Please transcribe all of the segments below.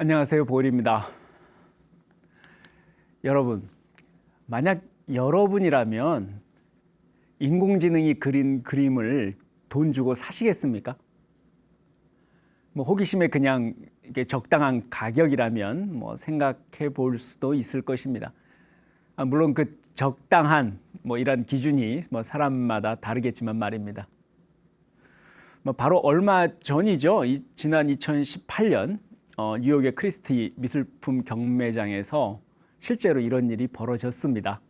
안녕하세요, 보일입니다. 여러분, 만약 여러분이라면 인공지능이 그린 그림을 돈 주고 사시겠습니까? 호기심에 그냥 이게 적당한 가격이라면 생각해 볼 수도 있을 것입니다. 물론 그 적당한 이런 기준이 사람마다 다르겠지만 말입니다. 바로 얼마 전이죠. 지난 2018년 뉴욕의 크리스티 미술품 경매장에서 실제로 이런 일이 벌어졌습니다.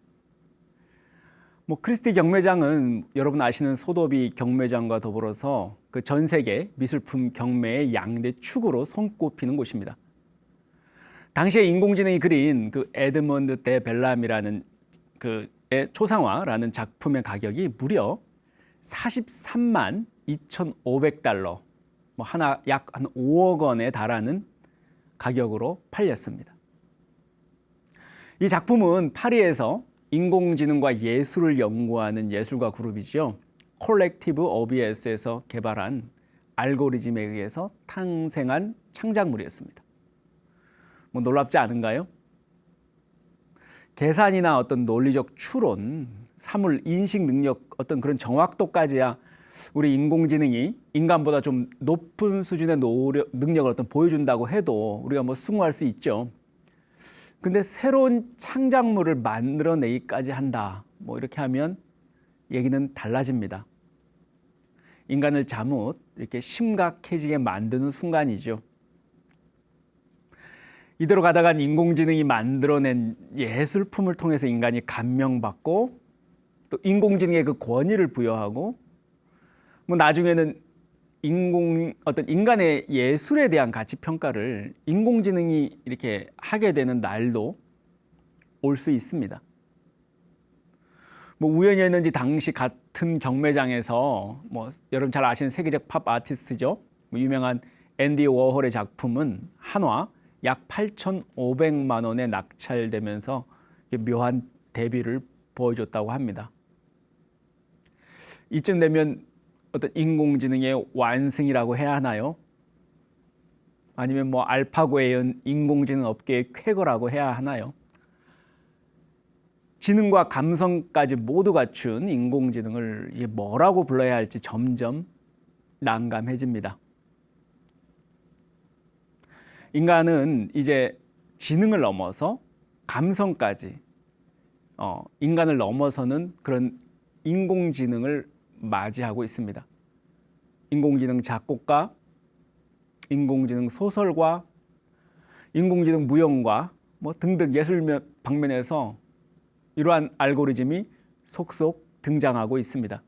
크리스티 경매장은 여러분 아시는 소도비 경매장과 더불어서 그 전 세계 미술품 경매의 양대 축으로 손꼽히는 곳입니다. 당시에 인공지능이 그린 그 에드먼드 데 벨람이라는 그의 초상화라는 작품의 가격이 무려 43만 2,500달러, 하나 약 한 5억 원에 달하는 가격으로 팔렸습니다. 이 작품은 파리에서 인공지능과 예술을 연구하는 예술가 그룹이죠. 콜렉티브 OBS에서 개발한 알고리즘에 의해서 탄생한 창작물이었습니다. 놀랍지 않은가요? 계산이나 어떤 논리적 추론, 사물 인식 능력, 어떤 그런 정확도까지야 우리 인공지능이 인간보다 좀 높은 수준의 능력을 어떤 보여준다고 해도 우리가 숭고할 수 있죠. 근데 새로운 창작물을 만들어내기까지 한다. 이렇게 하면 얘기는 달라집니다. 인간을 잘못 이렇게 심각해지게 만드는 순간이죠. 이대로 가다간 인공지능이 만들어낸 예술품을 통해서 인간이 감명받고 또 인공지능에 그 권위를 부여하고 나중에는 어떤 인간의 예술에 대한 가치 평가를 인공지능이 이렇게 하게 되는 날도 올 수 있습니다. 우연이었는지 당시 같은 경매장에서 여러분 잘 아시는 세계적 팝 아티스트죠. 유명한 앤디 워홀의 작품은 한화 약 8,500만 원에 낙찰되면서 묘한 대비를 보여줬다고 합니다. 이쯤 되면 어떤 인공지능의 완승이라고 해야 하나요? 아니면 알파고에 인공지능 업계의 쾌거라고 해야 하나요? 지능과 감성까지 모두 갖춘 인공지능을 뭐라고 불러야 할지 점점 난감해집니다. 인간은 이제 지능을 넘어서 감성까지 인간을 넘어서는 그런 인공지능을 맞이하고 있습니다. 인공지능 작곡가, 인공지능 소설가, 인공지능 무용가 등등 예술 방면에서 이러한 알고리즘이 속속 등장하고 있습니다.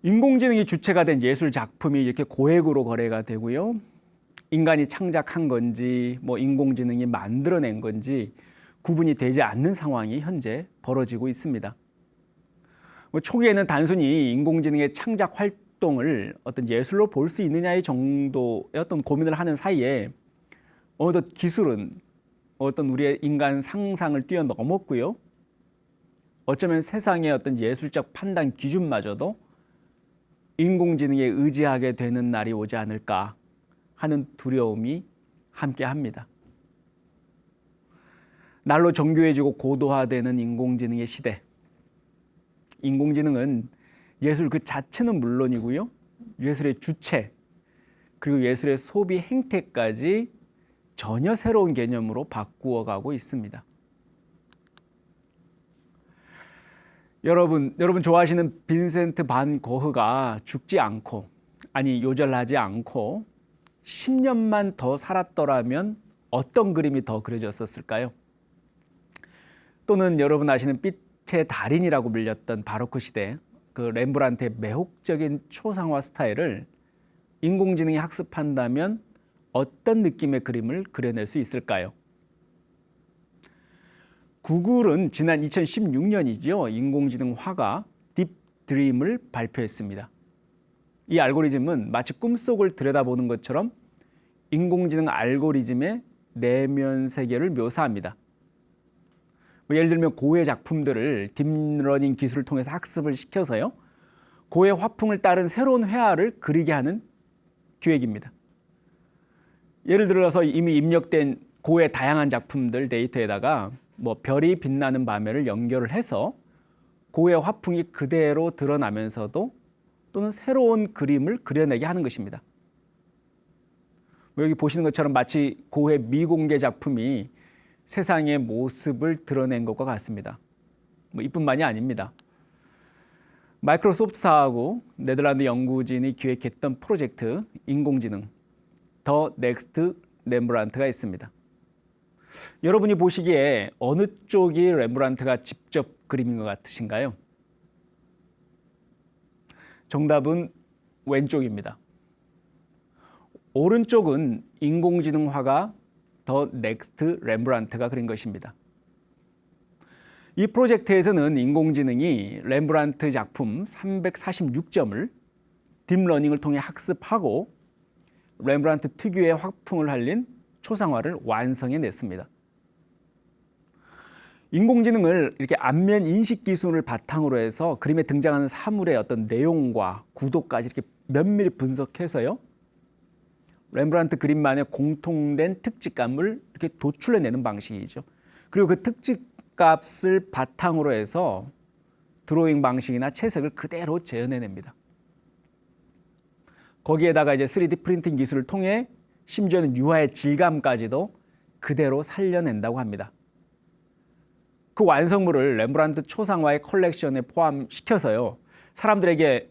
인공지능이 주체가 된 예술 작품이 이렇게 고액으로 거래가 되고요. 인간이 창작한 건지 인공지능이 만들어낸 건지 구분이 되지 않는 상황이 현재 벌어지고 있습니다. 초기에는 단순히 인공지능의 창작 활동을 어떤 예술로 볼 수 있느냐의 정도의 어떤 고민을 하는 사이에 어느덧 기술은 어떤 우리의 인간 상상을 뛰어넘었고요. 어쩌면 세상의 어떤 예술적 판단 기준마저도 인공지능에 의지하게 되는 날이 오지 않을까 하는 두려움이 함께합니다. 날로 정교해지고 고도화되는 인공지능의 시대. 인공지능은 예술 그 자체는 물론이고요. 예술의 주체, 그리고 예술의 소비 행태까지 전혀 새로운 개념으로 바꾸어가고 있습니다. 여러분 좋아하시는 빈센트 반 고흐가 죽지 않고, 요절하지 않고 10년만 더 살았더라면 어떤 그림이 더 그려졌었을까요? 또는 여러분 아시는 빛의 달인이라고 불렸던 바로크 시대 그 렘브란트의 매혹적인 초상화 스타일을 인공지능이 학습한다면 어떤 느낌의 그림을 그려낼 수 있을까요? 구글은 지난 2016년이죠. 인공지능 화가 딥드림을 발표했습니다. 이 알고리즘은 마치 꿈속을 들여다보는 것처럼 인공지능 알고리즘의 내면 세계를 묘사합니다. 예를 들면 고흐의 작품들을 딥러닝 기술을 통해서 학습을 시켜서요. 고흐의 화풍을 따른 새로운 회화를 그리게 하는 기획입니다. 예를 들어서 이미 입력된 고의 다양한 작품들 데이터에다가 뭐 별이 빛나는 밤에를 연결을 해서 고의 화풍이 그대로 드러나면서도 또는 새로운 그림을 그려내게 하는 것입니다. 여기 보시는 것처럼 마치 고의 미공개 작품이 세상의 모습을 드러낸 것과 같습니다. 뭐 이뿐만이 아닙니다. 마이크로소프트사하고 네덜란드 연구진이 기획했던 프로젝트 인공지능 더 넥스트 렘브란트가 있습니다. 여러분이 보시기에 어느 쪽이 렘브란트가 직접 그림인 것 같으신가요? 정답은 왼쪽입니다. 오른쪽은 인공지능 화가 더 넥스트 렘브란트가 그린 것입니다. 이 프로젝트에서는 인공지능이 렘브란트 작품 346점을 딥러닝을 통해 학습하고 렘브란트 특유의 화풍을 살린 초상화를 완성해냈습니다. 인공지능을 이렇게 안면 인식 기술을 바탕으로 해서 그림에 등장하는 사물의 어떤 내용과 구도까지 이렇게 면밀히 분석해서요, 렘브란트 그림만의 공통된 특징감을 이렇게 도출해내는 방식이죠. 그리고 그 특징값을 바탕으로 해서 드로잉 방식이나 채색을 그대로 재현해냅니다. 거기에다가 이제 3D 프린팅 기술을 통해 심지어는 유화의 질감까지도 그대로 살려낸다고 합니다. 그 완성물을 렘브란트 초상화의 컬렉션에 포함시켜서요, 사람들에게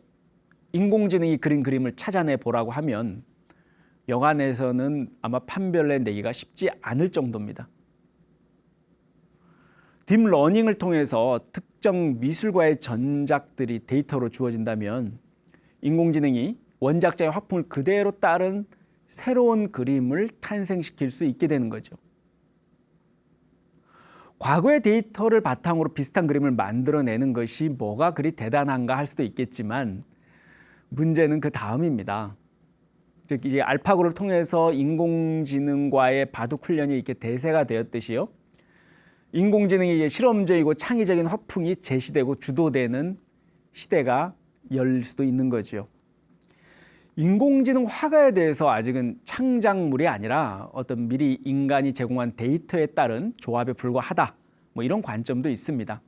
인공지능이 그린 그림을 찾아내 보라고 하면 영안에서는 아마 판별해 내기가 쉽지 않을 정도입니다. 딥러닝을 통해서 특정 미술과의 전작들이 데이터로 주어진다면 인공지능이 원작자의 화풍을 그대로 따른 새로운 그림을 탄생시킬 수 있게 되는 거죠. 과거의 데이터를 바탕으로 비슷한 그림을 만들어내는 것이 뭐가 그리 대단한가 할 수도 있겠지만 문제는 그 다음입니다. 즉 이제 알파고를 통해서 인공지능과의 바둑 훈련이 이렇게 대세가 되었듯이요, 인공지능이 이제 실험적이고 창의적인 화풍이 제시되고 주도되는 시대가 열릴 수도 있는 거죠. 인공지능 화가에 대해서 아직은 창작물이 아니라 어떤 미리 인간이 제공한 데이터에 따른 조합에 불과하다, 뭐 이런 관점도 있습니다.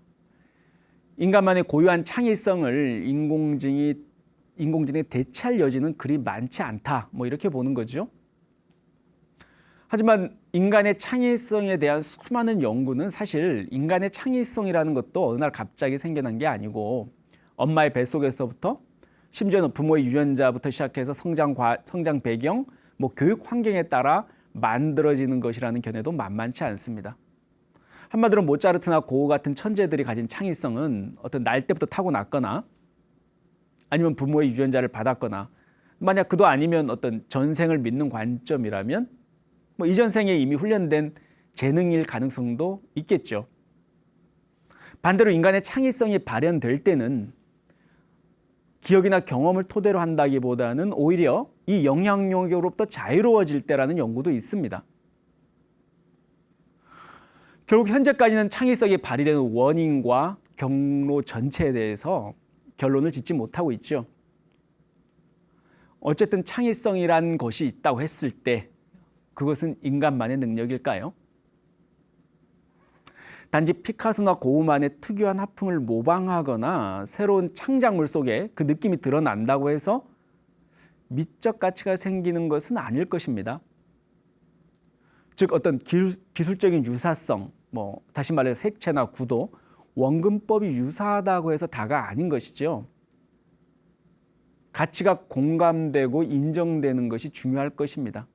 인간만의 고유한 창의성을 인공지능이 대체할 여지는 그리 많지 않다, 뭐 이렇게 보는 거죠. 하지만 인간의 창의성에 대한 수많은 연구는 사실 인간의 창의성이라는 것도 어느 날 갑자기 생겨난 게 아니고 엄마의 뱃속에서부터 심지어는 부모의 유전자부터 시작해서 성장 배경, 뭐 교육 환경에 따라 만들어지는 것이라는 견해도 만만치 않습니다. 한마디로 모차르트나 고흐 같은 천재들이 가진 창의성은 어떤 날 때부터 타고났거나 아니면 부모의 유전자를 받았거나, 만약 그도 아니면 어떤 전생을 믿는 관점이라면 뭐 이전 생에 이미 훈련된 재능일 가능성도 있겠죠. 반대로 인간의 창의성이 발현될 때는 기억이나 경험을 토대로 한다기보다는 오히려 이 영향력으로부터 자유로워질 때라는 연구도 있습니다. 결국 현재까지는 창의성이 발휘되는 원인과 경로 전체에 대해서 결론을 짓지 못하고 있죠. 어쨌든 창의성이란 것이 있다고 했을 때 그것은 인간만의 능력일까요? 단지 피카소나 고흐만의 특유한 화풍을 모방하거나 새로운 창작물 속에 그 느낌이 드러난다고 해서 미적 가치가 생기는 것은 아닐 것입니다. 즉 어떤 기술적인 유사성, 뭐 다시 말해서 색채나 구도, 원근법이 유사하다고 해서 다가 아닌 것이죠. 가치가 공감되고 인정되는 것이 중요할 것입니다.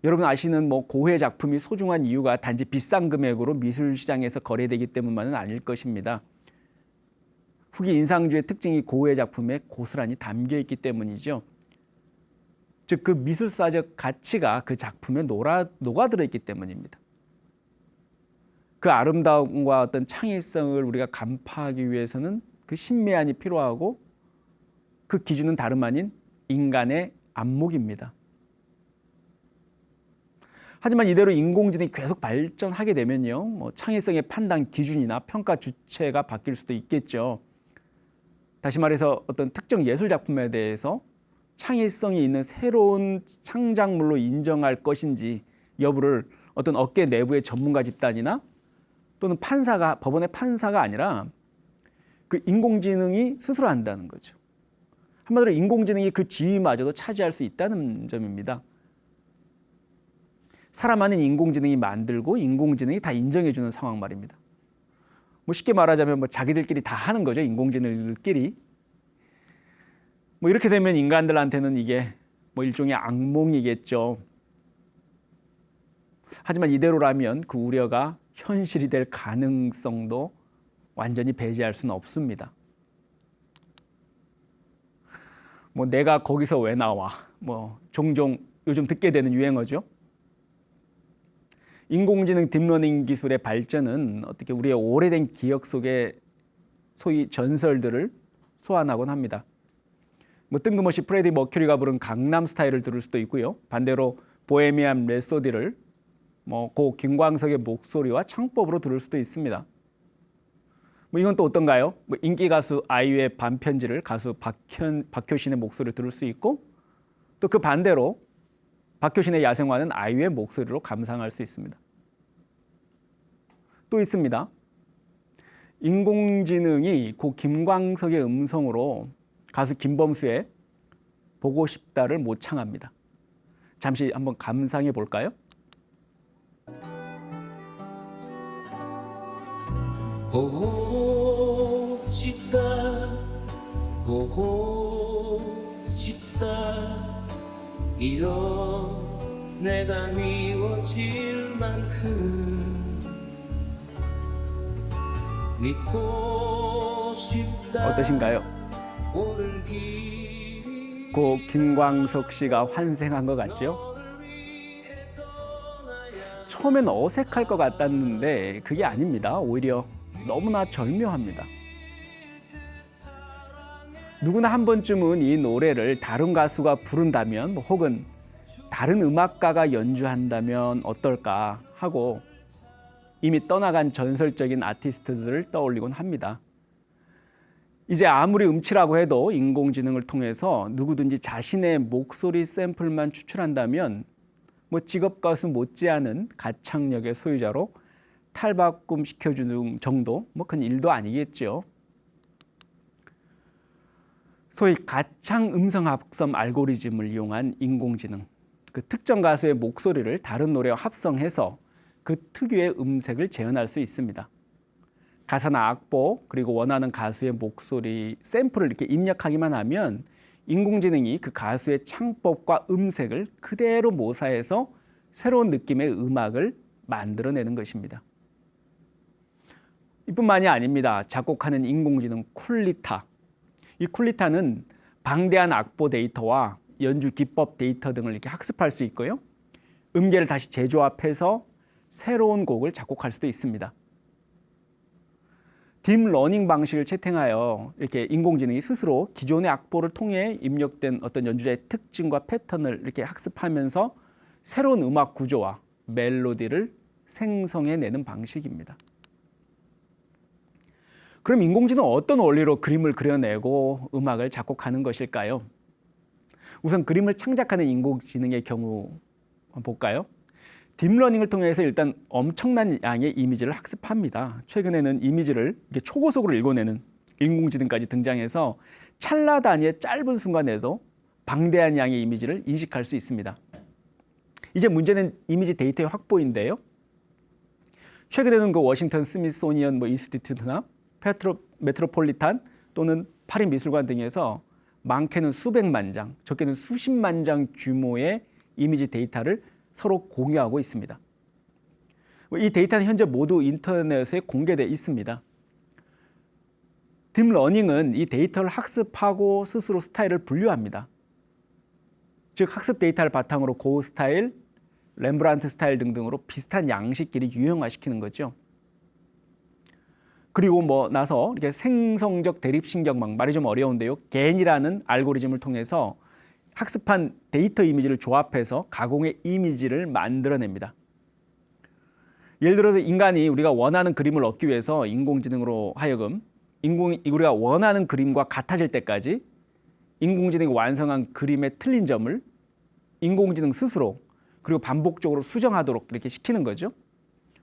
여러분 아시는 뭐 고흐의 작품이 소중한 이유가 단지 비싼 금액으로 미술 시장에서 거래되기 때문만은 아닐 것입니다. 후기 인상주의 특징이 고흐의 작품에 고스란히 담겨 있기 때문이죠. 즉 그 미술사적 가치가 그 작품에 녹아들어 있기 때문입니다. 그 아름다움과 어떤 창의성을 우리가 간파하기 위해서는 그 신묘함이 필요하고 그 기준은 다름 아닌 인간의 안목입니다. 하지만 이대로 인공지능이 계속 발전하게 되면요, 뭐 창의성의 판단 기준이나 평가 주체가 바뀔 수도 있겠죠. 다시 말해서 어떤 특정 예술 작품에 대해서 창의성이 있는 새로운 창작물로 인정할 것인지 여부를 어떤 업계 내부의 전문가 집단이나 또는 법원의 판사가 아니라 그 인공지능이 스스로 한다는 거죠. 한마디로 인공지능이 그 지위마저도 차지할 수 있다는 점입니다. 사람 아닌 인공지능이 만들고 인공지능이 다 인정해주는 상황 말입니다. 뭐 쉽게 말하자면 자기들끼리 다 하는 거죠. 인공지능들끼리. 이렇게 되면 인간들한테는 이게 일종의 악몽이겠죠. 하지만 이대로라면 그 우려가 현실이 될 가능성도 완전히 배제할 수는 없습니다. 내가 거기서 왜 나와? 종종 요즘 듣게 되는 유행어죠. 인공지능 딥러닝 기술의 발전은 어떻게 우리의 오래된 기억 속에 소위 전설들을 소환하곤 합니다. 뜬금없이 프레디 머큐리가 부른 강남 스타일을 들을 수도 있고요. 반대로 보헤미안 랩소디를 고 김광석의 목소리와 창법으로 들을 수도 있습니다. 이건 또 어떤가요? 인기 가수 아이유의 반편지를 가수 박효신의 목소리로 들을 수 있고 또 그 반대로 박효신의 야생화는 아이유의 목소리로 감상할 수 있습니다. 또 있습니다. 인공지능이 고 김광석의 음성으로 가수 김범수의 보고 싶다를 모창합니다. 잠시 한번 감상해 볼까요? 보고 싶다 보고 싶다 이런 내가 미워질 만큼 믿고 싶다. 어떠신가요? 옳은 길이 고 김광석 씨가 환생한 것 같죠? 처음엔 어색할 것 같았는데 그게 아닙니다. 오히려 너무나 절묘합니다. 누구나 한 번쯤은 이 노래를 다른 가수가 부른다면 혹은 다른 음악가가 연주한다면 어떨까 하고 이미 떠나간 전설적인 아티스트들을 떠올리곤 합니다. 이제 아무리 음치라고 해도 인공지능을 통해서 누구든지 자신의 목소리 샘플만 추출한다면 직업가수 못지않은 가창력의 소유자로 탈바꿈 시켜주는 정도 큰 일도 아니겠죠. 소위 가창 음성 합성 알고리즘을 이용한 인공지능, 그 특정 가수의 목소리를 다른 노래와 합성해서 그 특유의 음색을 재현할 수 있습니다. 가사나 악보 그리고 원하는 가수의 목소리 샘플을 이렇게 입력하기만 하면 인공지능이 그 가수의 창법과 음색을 그대로 모사해서 새로운 느낌의 음악을 만들어내는 것입니다. 이뿐만이 아닙니다. 작곡하는 인공지능 쿨리타. 이 쿨리타는 방대한 악보 데이터와 연주 기법 데이터 등을 이렇게 학습할 수 있고요. 음계를 다시 재조합해서 새로운 곡을 작곡할 수도 있습니다. 딥러닝 방식을 채택하여 이렇게 인공지능이 스스로 기존의 악보를 통해 입력된 어떤 연주자의 특징과 패턴을 이렇게 학습하면서 새로운 음악 구조와 멜로디를 생성해내는 방식입니다. 그럼 인공지능은 어떤 원리로 그림을 그려내고 음악을 작곡하는 것일까요? 우선 그림을 창작하는 인공지능의 경우 한번 볼까요? 딥러닝을 통해서 일단 엄청난 양의 이미지를 학습합니다. 최근에는 이미지를 이렇게 초고속으로 읽어내는 인공지능까지 등장해서 찰나 단위의 짧은 순간에도 방대한 양의 이미지를 인식할 수 있습니다. 이제 문제는 이미지 데이터의 확보인데요. 최근에는 그 워싱턴 스미소니언 인스티튜트나 메트로폴리탄 또는 파리 미술관 등에서 많게는 수백만 장, 적게는 수십만 장 규모의 이미지 데이터를 서로 공유하고 있습니다. 이 데이터는 현재 모두 인터넷에 공개되어 있습니다. 딥러닝은 이 데이터를 학습하고 스스로 스타일을 분류합니다. 즉 학습 데이터를 바탕으로 고흐 스타일, 렘브란트 스타일 등등으로 비슷한 양식끼리 유형화시키는 거죠. 그리고 나서 이렇게 생성적 대립신경망, 말이 좀 어려운데요. 겐이라는 알고리즘을 통해서 학습한 데이터 이미지를 조합해서 가공의 이미지를 만들어냅니다. 예를 들어서 인간이 우리가 원하는 그림을 얻기 위해서 인공지능으로 하여금 우리가 원하는 그림과 같아질 때까지 인공지능이 완성한 그림의 틀린 점을 인공지능 스스로 그리고 반복적으로 수정하도록 이렇게 시키는 거죠.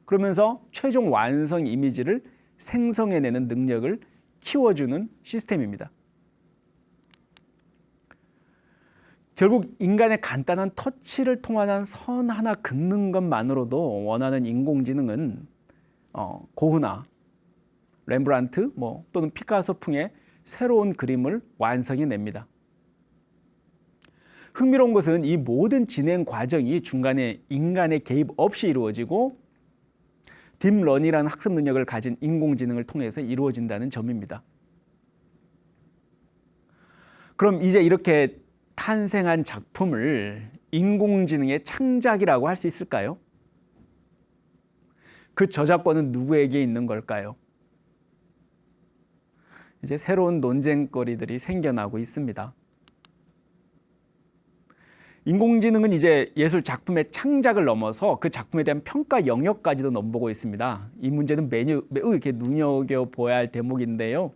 그러면서 최종 완성 이미지를 생성해내는 능력을 키워주는 시스템입니다. 결국 인간의 간단한 터치를 통한 선 하나 긋는 것만으로도 원하는 인공지능은 고흐나 렘브란트 또는 피카소풍의 새로운 그림을 완성해냅니다. 흥미로운 것은 이 모든 진행 과정이 중간에 인간의 개입 없이 이루어지고 딥러닝이라는 학습 능력을 가진 인공지능을 통해서 이루어진다는 점입니다. 그럼 이제 이렇게 탄생한 작품을 인공지능의 창작이라고 할 수 있을까요? 그 저작권은 누구에게 있는 걸까요? 이제 새로운 논쟁거리들이 생겨나고 있습니다. 인공지능은 이제 예술 작품의 창작을 넘어서 그 작품에 대한 평가 영역까지도 넘보고 있습니다. 이 문제는 매우 이렇게 눈여겨보아야 할 대목인데요.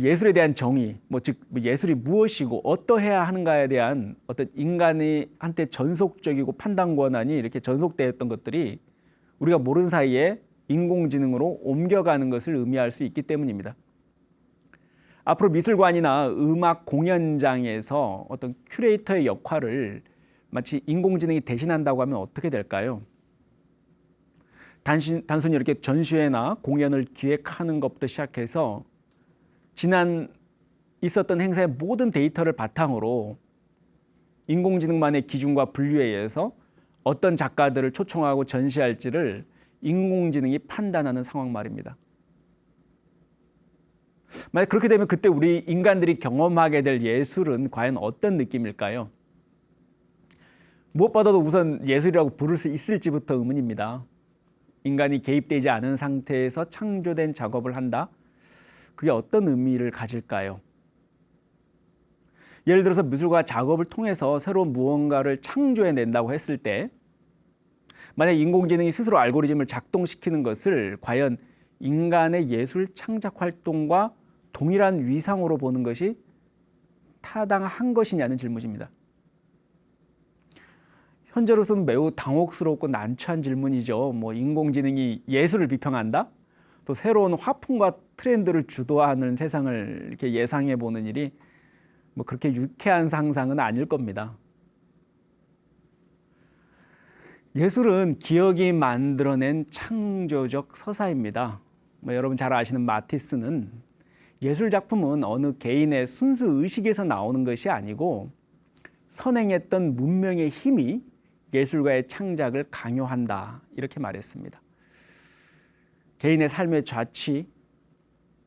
예술에 대한 정의, 즉 예술이 무엇이고 어떠해야 하는가에 대한 어떤 인간의 한때 전속적이고 판단 권한이 이렇게 전속되었던 것들이 우리가 모르는 사이에 인공지능으로 옮겨가는 것을 의미할 수 있기 때문입니다. 앞으로 미술관이나 음악 공연장에서 어떤 큐레이터의 역할을 마치 인공지능이 대신한다고 하면 어떻게 될까요? 단순히 이렇게 전시회나 공연을 기획하는 것부터 시작해서 지난 있었던 행사의 모든 데이터를 바탕으로 인공지능만의 기준과 분류에 의해서 어떤 작가들을 초청하고 전시할지를 인공지능이 판단하는 상황 말입니다. 만약 그렇게 되면 그때 우리 인간들이 경험하게 될 예술은 과연 어떤 느낌일까요? 무엇보다도 우선 예술이라고 부를 수 있을지부터 의문입니다. 인간이 개입되지 않은 상태에서 창조된 작업을 한다? 그게 어떤 의미를 가질까요? 예를 들어서 미술가 작업을 통해서 새로운 무언가를 창조해낸다고 했을 때 만약 인공지능이 스스로 알고리즘을 작동시키는 것을 과연 인간의 예술 창작 활동과 동일한 위상으로 보는 것이 타당한 것이냐는 질문입니다. 현재로서는 매우 당혹스럽고 난처한 질문이죠. 인공지능이 예술을 비평한다? 또 새로운 화풍과 트렌드를 주도하는 세상을 이렇게 예상해 보는 일이 그렇게 유쾌한 상상은 아닐 겁니다. 예술은 기억이 만들어낸 창조적 서사입니다. 여러분 잘 아시는 마티스는 예술 작품은 어느 개인의 순수 의식에서 나오는 것이 아니고 선행했던 문명의 힘이 예술가의 창작을 강요한다 이렇게 말했습니다. 개인의 삶의 좌치,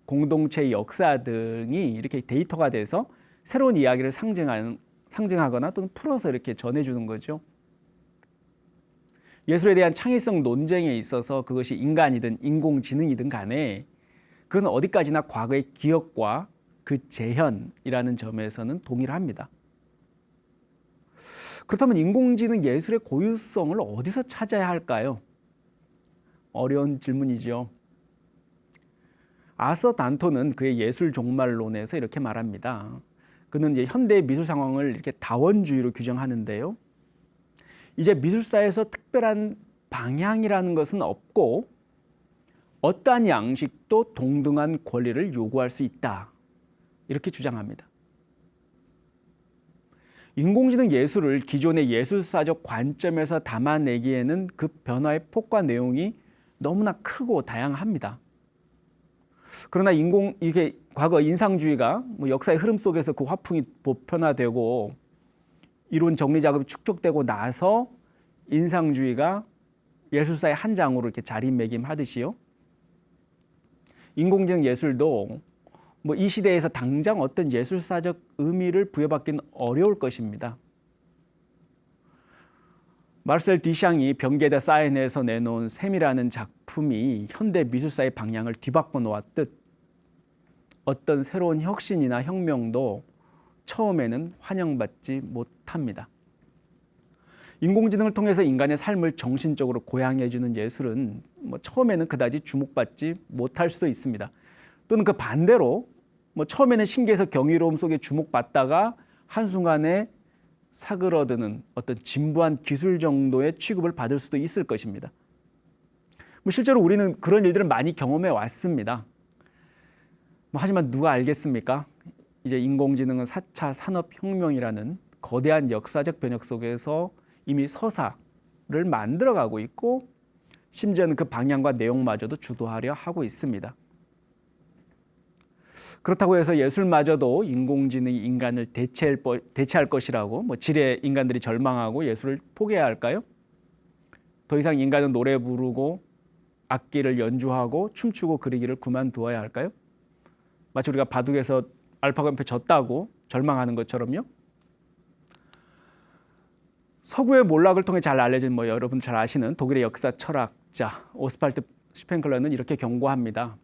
공동체의 역사 등이 이렇게 데이터가 돼서 새로운 이야기를 상징하거나 또는 풀어서 이렇게 전해주는 거죠. 예술에 대한 창의성 논쟁에 있어서 그것이 인간이든 인공지능이든 간에 그건 어디까지나 과거의 기억과 그 재현이라는 점에서는 동일합니다. 그렇다면 인공지능 예술의 고유성을 어디서 찾아야 할까요? 어려운 질문이죠. 아서 단토는 그의 예술 종말론에서 이렇게 말합니다. 그는 이제 현대의 미술 상황을 이렇게 다원주의로 규정하는데요. 이제 미술사에서 특별한 방향이라는 것은 없고 어떠한 양식도 동등한 권리를 요구할 수 있다. 이렇게 주장합니다. 인공지능 예술을 기존의 예술사적 관점에서 담아내기에는 그 변화의 폭과 내용이 너무나 크고 다양합니다. 그러나 이게 과거 인상주의가 역사의 흐름 속에서 그 화풍이 보편화되고 이론 정리 작업이 축적되고 나서 인상주의가 예술사의 한 장으로 이렇게 자리매김하듯이요. 인공지능 예술도 이 시대에서 당장 어떤 예술사적 의미를 부여받기는 어려울 것입니다. 마르셀 뒤샹이 병게데 사인에서 내놓은 셈이라는 작품이 현대 미술사의 방향을 뒤바꿔 놓았듯 어떤 새로운 혁신이나 혁명도 처음에는 환영받지 못합니다. 인공지능을 통해서 인간의 삶을 정신적으로 고양해주는 예술은 처음에는 그다지 주목받지 못할 수도 있습니다. 또는 그 반대로 뭐 처음에는 신기해서 경이로움 속에 주목받다가 한순간에 사그러드는 어떤 진부한 기술 정도의 취급을 받을 수도 있을 것입니다. 뭐 실제로 우리는 그런 일들을 많이 경험해 왔습니다. 뭐 하지만 누가 알겠습니까? 이제 인공지능은 4차 산업혁명이라는 거대한 역사적 변혁 속에서 이미 서사를 만들어가고 있고 심지어는 그 방향과 내용마저도 주도하려 하고 있습니다. 그렇다고 해서 예술마저도 인공지능이 인간을 대체할 것이라고 뭐 지레 인간들이 절망하고 예술을 포기해야 할까요? 더 이상 인간은 노래 부르고 악기를 연주하고 춤추고 그리기를 그만두어야 할까요? 마치 우리가 바둑에서 알파고 연패 졌다고 절망하는 것처럼요. 서구의 몰락을 통해 잘 알려진 뭐 여러분 잘 아시는 독일의 역사 철학자 오스팔드 슈펜클러는 이렇게 경고합니다.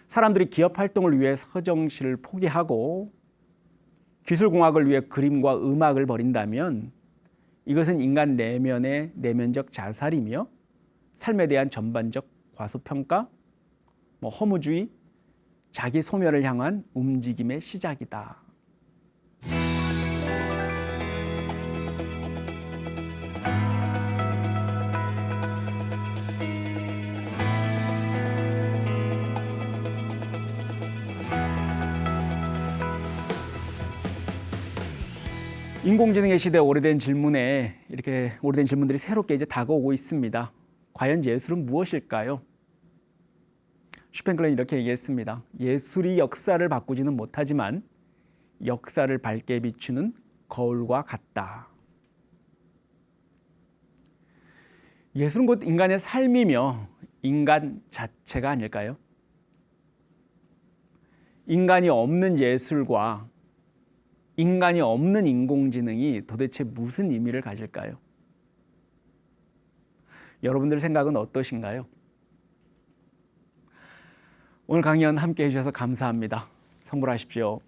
사람들이 기업 활동을 위해 서정시를 포기하고 기술공학을 위해 그림과 음악을 버린다면 이것은 인간 내면의 내면적 자살이며 삶에 대한 전반적 과소평가, 허무주의, 자기 소멸을 향한 움직임의 시작이다. 인공지능의 시대 오래된 질문들이 새롭게 이제 다가오고 있습니다. 과연 예술은 무엇일까요? 슈펜클러는 이렇게 얘기했습니다. 예술이 역사를 바꾸지는 못하지만 역사를 밝게 비추는 거울과 같다. 예술은 곧 인간의 삶이며 인간 자체가 아닐까요? 인간이 없는 예술과 인간이 없는 인공지능이 도대체 무슨 의미를 가질까요? 여러분들 생각은 어떠신가요? 오늘 강연 함께 해주셔서 감사합니다. 성불하십시오.